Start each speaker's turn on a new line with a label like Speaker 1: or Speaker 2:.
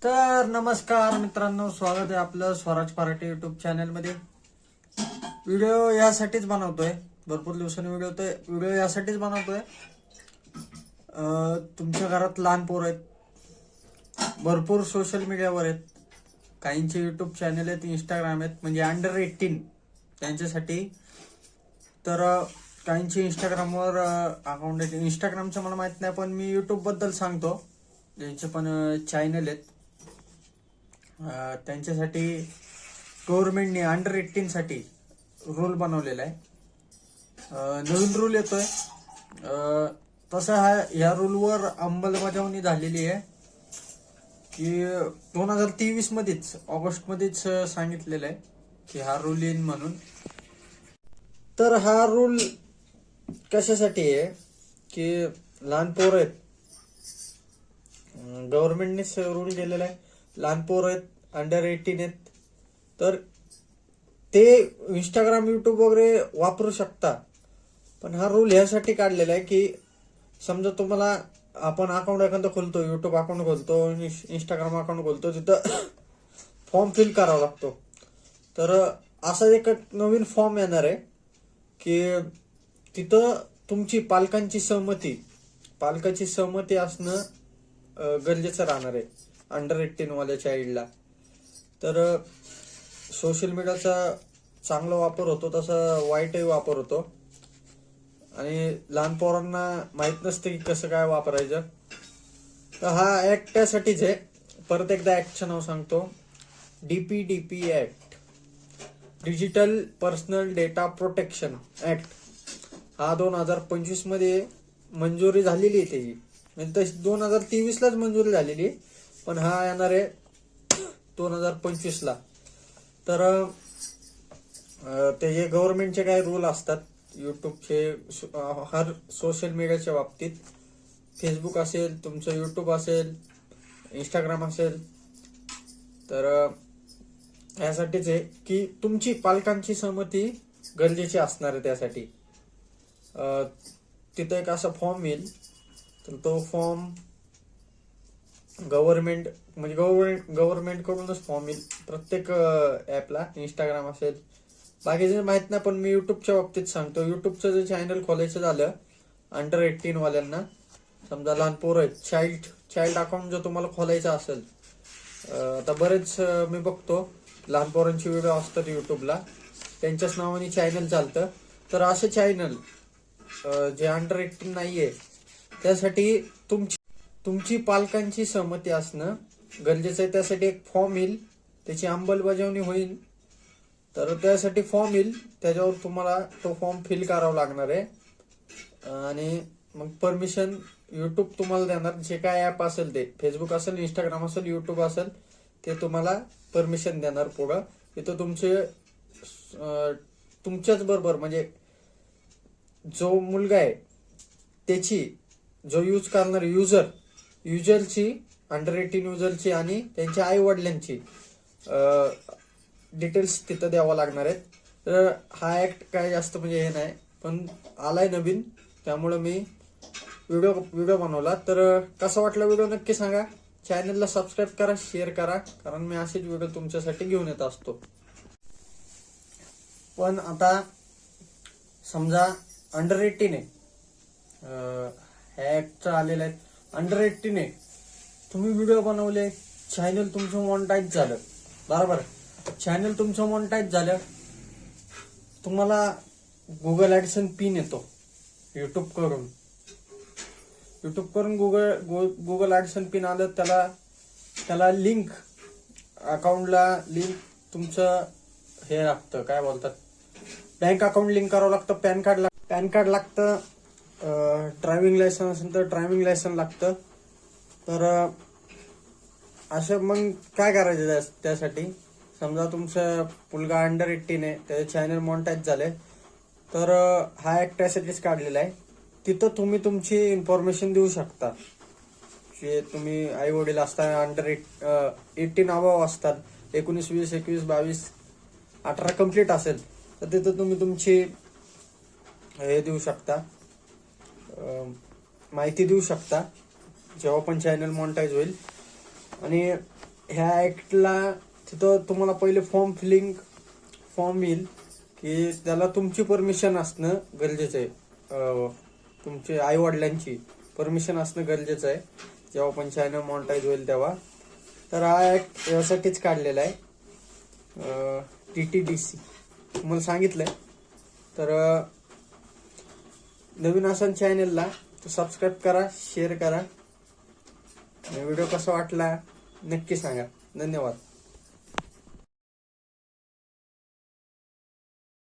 Speaker 1: तर नमस्कार मित्रांनो, स्वागत आहे आपलं स्वराज पार्टी युट्यूब चॅनल मध्ये. व्हिडिओ यासाठीच बनवतोय, भरपूर दिवसांनी व्हिडिओ यासाठीच बनवतोय. तुमच्या घरात लहान पोरं आहेत, भरपूर सोशल मीडियावर आहेत, काहींचे युट्यूब चॅनल आहेत, इंस्टाग्राम आहेत, म्हणजे अंडर 18 त्यांच्यासाठी. तर काहींचे इंस्टाग्रामवर अकाउंट आहेत. इंस्टाग्रामचं मला माहित नाही, पण मी युट्यूब बद्दल सांगतो. ज्यांचे पण चॅनल आहेत त्यांच्यासाठी गव्हर्नमेंटने अंडर 18 साठी रूल बनवलेला आहे. नवीन रूल येतोय. तसं या रूलवर अंमलबजावणी झालेली आहे की 2023 मध्येच, ऑगस्ट मध्येच सांगितलेलं आहे की हा रूल येईन म्हणून. तर हा रूल कशासाठी आहे की लहान पोरं आहेत, गव्हर्नमेंटनेच रूल केलेला आहे, लहान पोरं आहेत, अंडर 18 आहेत, तर ते इंस्टाग्राम युट्यूब वगैरे वापरू शकता. पण हा रूल ह्यासाठी काढलेला आहे की समजा तुम्हाला, आपण अकाउंट एखादं खोलतो, युट्यूब अकाउंट खोलतो, इंस्टाग्राम अकाउंट खोलतो, तिथं फॉर्म फिल करावा लागतो. तर असा एक नवीन फॉर्म येणार आहे की तिथं तुमची पालकांची सहमती असणं गरजेचं राहणार आहे अंडर 18 वाल्या चाइल्डला. तर सोशल मीडियाचा चांगला वापर होतो, तसा वाईटही वापर होतो, आणि लहान पोरांना माहित नसते की कसं काय वापरायचं. तर हा ऍक्ट त्यासाठीच आहे. परत एकदा ऍक्टचं नाव सांगतो, DPDP act, digital personal data protection act. हा 2025 मध्ये मंजुरी झालेली आहे त्याची, म्हणजे 2023 लाच मंजुरी झालेली, पण हा येणार आहे 2025 ला. तर ते जे गव्हर्नमेंटचे काही रूल असतात युट्यूबचे, हर सोशल मीडियाच्या बाबतीत, फेसबुक असेल, तुमचं युट्यूब असेल, इंस्टाग्राम असेल, तर यासाठीच आहे की तुमची पालकांची सहमती गरजेची असणार आहे. त्यासाठी तिथं एक असा फॉर्म येईल, तर तो फॉर्म गव्हर्नमेंट कडूनच फॉर्म येईल प्रत्येक ऍपला. इंस्टाग्राम असेल, बाकीचे माहित नाही, पण मी युट्यूबच्या बाबतीत सांगतो. युट्यूबचं जे चॅनल खोलायचं झालं अंडर 18 वाल्यांना, समजा लहान पोरं आहेत, चाइल्ड अकाउंट जर तुम्हाला खोलायचं असेल, आता बरेच मी बघतो लहान पोरांची व्हिडिओ असतात युट्यूबला, त्यांच्याच नावाने चॅनल चालतं. तर असे चॅनल जे अंडर 18 नाहीये, त्यासाठी तुमची पालकांची सहमती असणं गरजेचं आहे. त्यासाठी एक फॉर्म येईल, त्याची अंमलबजावणी होईल. तर त्यासाठी फॉर्म येईल, त्याच्यावर तुम्हाला तो फॉर्म फिल करावा लागणार आहे, आणि मग परमिशन युट्यूब तुम्हाला देणार. जे काय ऍप असेल, ते फेसबुक असेल, इंस्टाग्राम असेल, युट्यूब असेल, ते तुम्हाला परमिशन देणार पुढं. तिथं तुमच्याच बरोबर, म्हणजे जो मुलगा आहे त्याची, जो यूज करणार युजरची, अंडर 18 युजरची आणि त्यांच्या आई वडिलांची डिटेल्स तिथं द्यावा लागणार आहेत. तर हा ऍक्ट काय जास्त म्हणजे हे नाही, पण आलाय नवीन, त्यामुळे मी व्हिडिओ बनवला. तर कसा वाटला व्हिडिओ नक्की सांगा. चॅनलला सबस्क्राईब करा, शेअर करा, कारण मी असेच व्हिडिओ तुमच्यासाठी घेऊन येत असतो. पण आता समजा अंडर 18 आहे, ऍक्ट आलेला आहे, अंडर 18 आहे, तुम्ही व्हिडिओ बनवले, चॅनल तुमचं मॉनिटाईज झालं, बरोबर, चॅनल तुमचं मॉनिटाईज झालं, तुम्हाला गुगल ऍडसन पिन येतो युट्यूब करून गुगल ऍडसन पिन आलं, त्याला लिंक, अकाउंटला लिंक, तुमचं हे लागतं, काय बोलतात, बँक अकाउंट लिंक करावं लागतं, पॅन कार्ड लागतं, ड्रायव्हिंग लायसन असेल तर ड्रायव्हिंग लायसन लागतं. तर असं मग काय करायचं त्यासाठी, समजा तुमचा मुलगा अंडर 18 आहे, त्याचे चॅनल मॉनिटाईज झाले, तर हा ऍक्ट त्यासाठीच काढलेला आहे. तिथं तुम्ही तुमची इन्फॉर्मेशन देऊ शकता, जे तुम्ही आई वडील असतात, अंडर 18 अबाव असतात, 19, 20, 21, 22, 18 कम्प्लीट असेल, तर तिथं तुम्ही तुमची हे देऊ शकता, माहिती देऊ शकता, जेव्हा पण चॅनल मॉनिटाईज होईल. आणि ह्या ऍक्टला तिथं तुम्हाला पहिले फॉर्म येईल की त्याला तुमची परमिशन असणं गरजेचं आहे. तुमचे आई वडिलांची परमिशन असणं गरजेचं आहे जेव्हा पण चॅनल मॉनिटाईज होईल तेव्हा. तर हा ऍक्ट यासाठीच काढलेला आहे. TTDC तुम्हाला सांगितलंय. तर नवीन असाल चॅनलला तर सबस्क्राईब करा, शेअर करा. व्हिडिओ कसा वाटला नक्की सांगा. धन्यवाद.